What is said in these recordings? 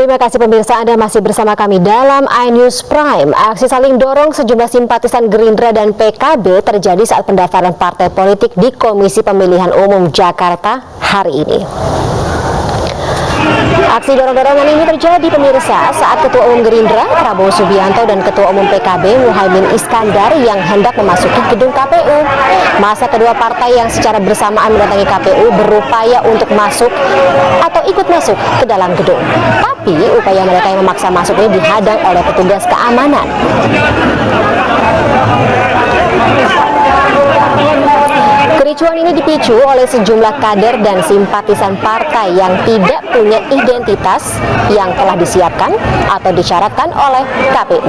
Terima kasih pemirsa, Anda masih bersama kami dalam iNews Prime. Aksi saling dorong sejumlah simpatisan Gerindra dan PKB terjadi saat pendaftaran partai politik di Komisi Pemilihan Umum Jakarta hari ini. Aksi dorong-dorongan ini terjadi pemirsa saat Ketua Umum Gerindra Prabowo Subianto dan Ketua Umum PKB Muhaimin Iskandar yang hendak memasuki gedung KPU. Masa kedua partai yang secara bersamaan mendatangi KPU berupaya untuk masuk atau ikut masuk ke dalam gedung. Tapi upaya mereka yang memaksa masuk ini dihadang oleh petugas keamanan. Kericuan ini dipicu oleh sejumlah kader dan simpatisan partai yang tidak punya identitas yang telah disiapkan atau disyaratkan oleh KPU.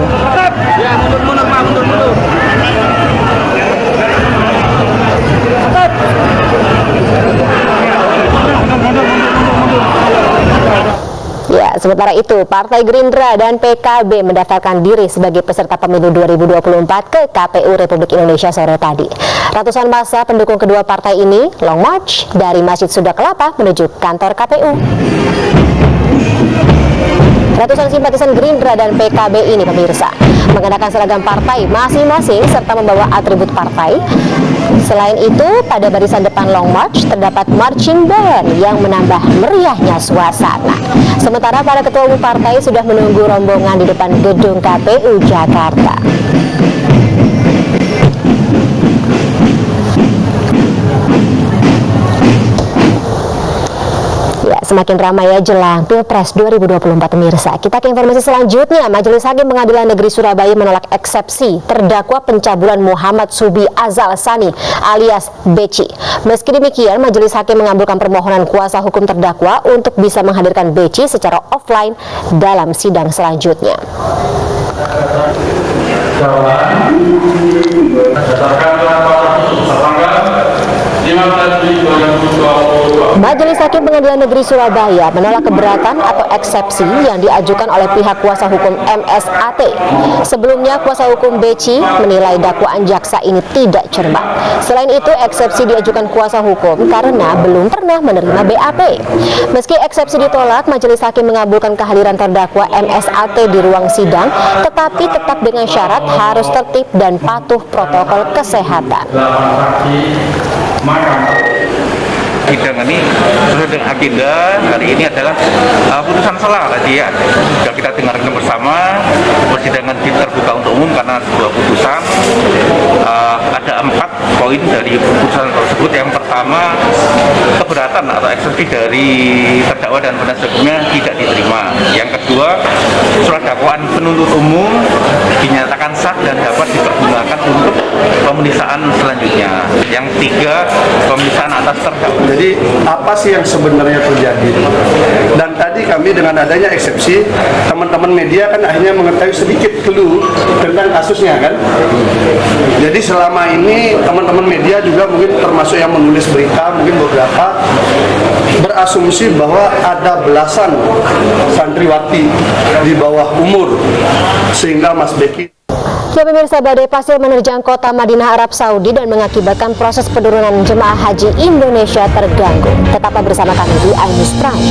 Ya, sementara itu, Partai Gerindra dan PKB mendaftarkan diri sebagai peserta pemilu 2024 ke KPU Republik Indonesia sore tadi. Ratusan massa pendukung kedua partai ini long march dari Masjid Sunda Kelapa menuju kantor KPU. Ratusan simpatisan Gerindra dan PKB ini pemirsa mengenakan seragam partai masing-masing serta membawa atribut partai. Selain itu, pada barisan depan long march terdapat marching band yang menambah meriahnya suasana. Sementara para ketua umum partai sudah menunggu rombongan di depan gedung KPU Jakarta. Semakin ramai ya jelang Pilpres 2024 pemirsa. Kita ke informasi selanjutnya. Majelis Hakim Pengadilan Negeri Surabaya menolak eksepsi terdakwa pencabulan Muhammad Subi Azal Sani alias Beci. Meski demikian, Majelis Hakim mengabulkan permohonan kuasa hukum terdakwa untuk bisa menghadirkan Beci secara offline dalam sidang selanjutnya. Majelis Hakim Pengadilan Negeri Surabaya menolak keberatan atau eksepsi yang diajukan oleh pihak kuasa hukum MSAT. Sebelumnya, kuasa hukum Beci menilai dakwaan jaksa ini tidak cermat. Selain itu, eksepsi diajukan kuasa hukum karena belum pernah menerima BAP. Meski eksepsi ditolak, Majelis Hakim mengabulkan kehadiran terdakwa MSAT di ruang sidang, tetapi tetap dengan syarat harus tertib dan patuh protokol kesehatan. Sidang ini sesuai dengan agenda hari ini adalah putusan selah tadi ya. Sudah kita dengarkan bersama, persidangan terbuka untuk umum karena sebuah putusan. Ada 4 poin dari putusan tersebut. Yang pertama, keberatan atau eksepsi dari terdakwa dan penasihat hukumnya tidak diterima. Yang kedua, surat dakwaan penuntut umum dinyatakan sah dan dapat dipergunakan untuk pemeriksaan selanjutnya. Yang tiga, pemeriksaan atas terdakwa. Jadi apa sih yang sebenarnya terjadi? Dan tadi kami dengan adanya eksepsi, teman-teman media kan akhirnya mengetahui sedikit clue tentang kasusnya kan. Jadi selama ini teman-teman media juga mungkin termasuk yang menulis berita, mungkin beberapa berasumsi bahwa ada belasan santriwati di bawah umur sehingga Mas Beki. Ya pemirsa, badai pasir menerjang kota Madinah Arab Saudi dan mengakibatkan proses penurunan jemaah haji Indonesia terganggu. Tetaplah bersama kami di iNews Prime.